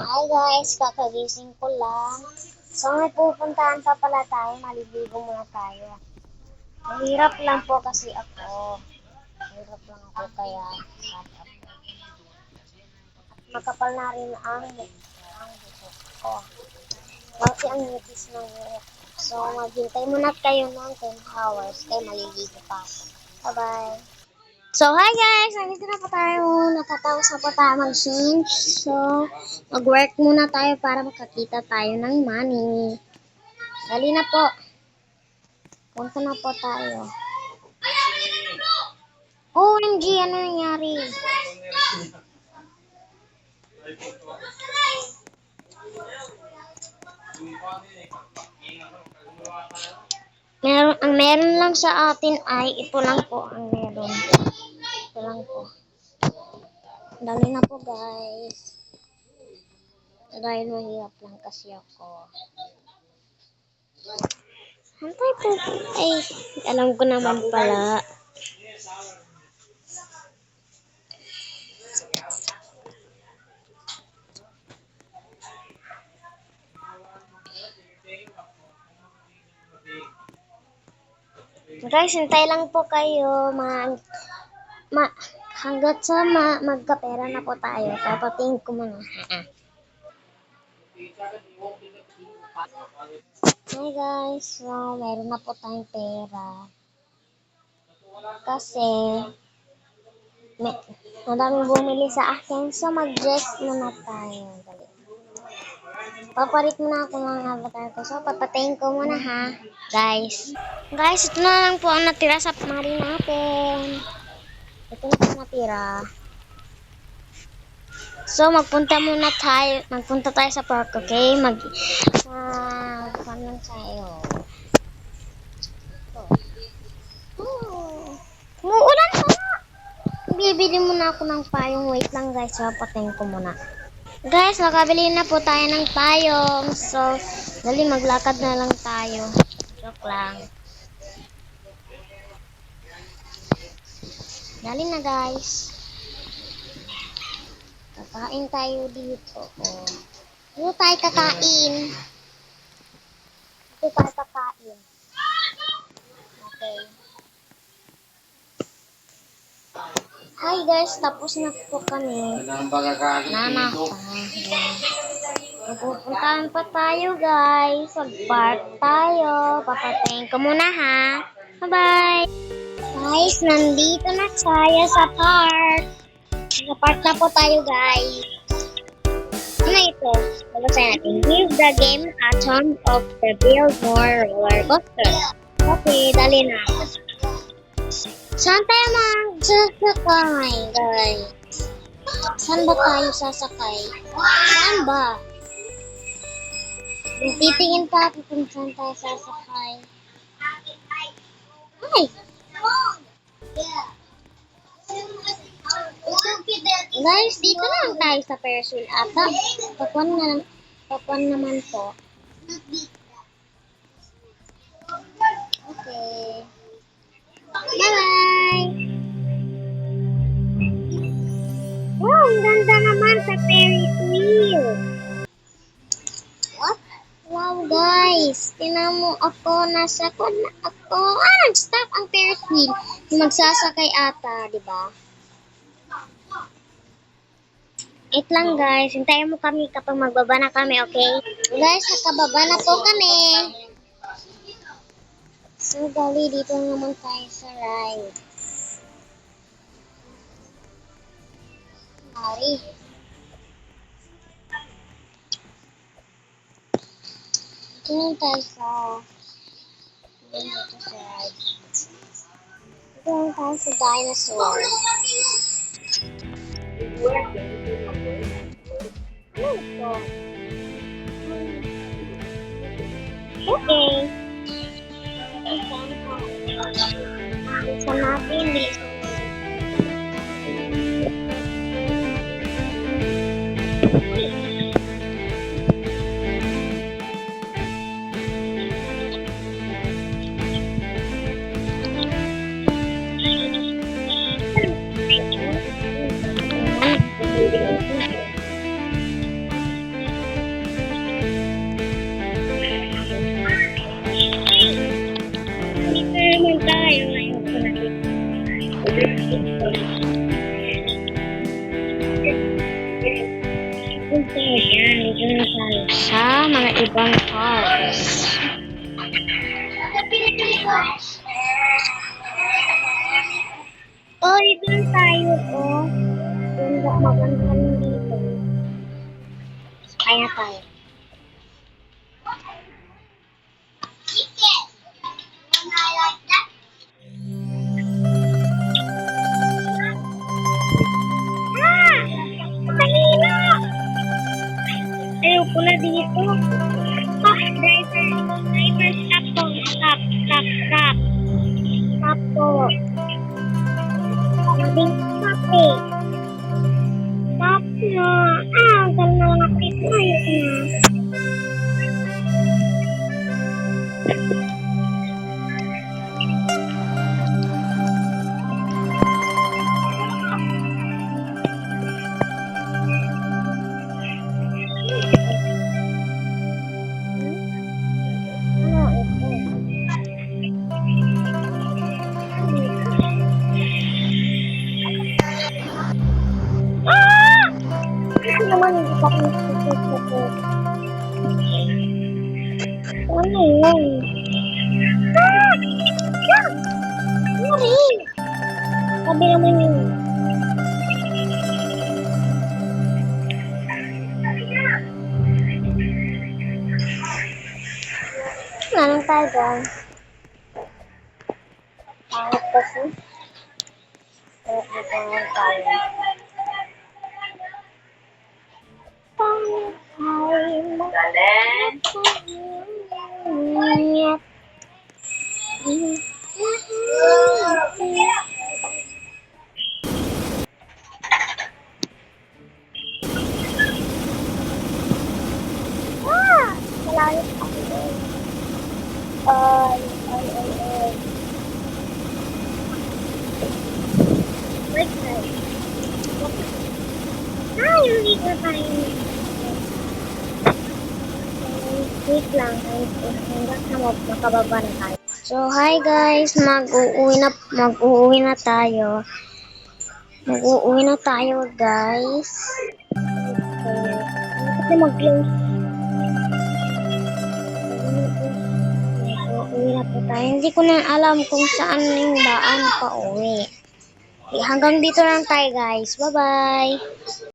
Hi guys, kakagising ko lang. So may pupuntahan pa pala tayo, maliligo muna tayo. Mahirap lang po kasi ako. Mahirap lang ako kaya makapal na rin ang buhok ko. Kasi ang nipis ng buhok. So maghintay muna kayo ng 10 hours kaya maliligo pa ako. Bye-bye! So, hi guys! Nandito na po tayo. Natatapos na po tayo mag-change. So, mag-work muna tayo para makakita tayo ng money. Dali na po. Punta na po tayo. OMG! Ano nangyari? Ang meron lang sa atin ay ito lang po ang meron. Ito lang po. Dali na po guys. Dahil mahirap lang kasi ako. Hantay po. Ay, alam ko naman pala. Guys, hintay lang po kayo. Hanggat sa magkapera na po tayo. Papatingin ko muna. Hi guys. So, meron na po tayong pera. Kasi, madaming bumili sa akin. So, mag-dress muna tayo. Dali. Papalit muna ako ng avatar ko. So, papatayin ko muna ha. Guys. Guys, ito na lang po ang natira sa mari natin. Ito na po natira. So, magpunta tayo sa park, okay? Paano tayo? Umuulan pa na! Bibili muna ako ng payong. Wait lang guys, papatingin ko muna. Guys, nakabili na po tayo ng payong. So, dali maglakad na lang tayo. Joke lang. Dali na guys. Kakain tayo dito. Oh. Dito tayo kakain. Dito tayo kakain. Okay. Hi guys, tapos na po kami. Nanak pa. Pupuntahan pa tayo guys. Mag-park tayo. Papatayin ko muna ha. Bye-bye! Guys, nandito na tayo sa park. Sa park na po tayo guys. Ano ito? Babasahin natin. Give the game a chance of the Build More roller coaster. Okay, dali na. Saan tayo magsasakay guys? Saan ba tayo sasakay? Saan ba? Titingin pa ako kung saan tayo sasakay. Ay! Guys, dito lang tayo sa Ferris wheel ata. Papuan naman po. Okay. Bye-bye! Wow, ang ganda naman sa Ferris wheel. What? Wow guys, tinan mo ako, nasa kod na ako. Nag-stop ang Ferris wheel. Magsasakay ata, di ba? Wait lang guys, hintayin mo kami kapag magbaba na kami, okay? Guys, nakababa na po kami. So, dali, dito naman tayo sa ride. Mari. Dito naman tayo sa ride. Dito naman tayo sa dinosaur. Ano ito? Okay. Isa natin dito. Dito na tayo sa mga ibang parts. Oh, dito na tayo, oh. Ganda, maganda rin dito. Kaya tayo. Ah! Mahina! Ayaw ko na dito. Ah, driver. Driver, stop po. Stop, stop, stop. Stop po. Sabing stop eh. Stop na. Ah, ang dami na lang ako dito. Ayos na. Ano ito? Ah! Ito naman hindi pa ako nagsususunod. Ano yun? Ah! Ah! Ano rin? Sabi naman yun. Nanong tayo dyan? Pangit kasi. Kaya dito naman tayo. Ah! Malayo pa ako. Ay. Wait, guys. Ay, hindi na tayo. Wait lang, guys. Hanggang sa makababa na tayo. So, hi guys. Mag-uuwi na tayo. Mag-uuwi na tayo, guys. Kasi mag-close. Mag-uuwi na po tayo. Hindi ko na alam kung saan yung daan pa uwi. Hanggang dito lang tayo, guys. Bye-bye.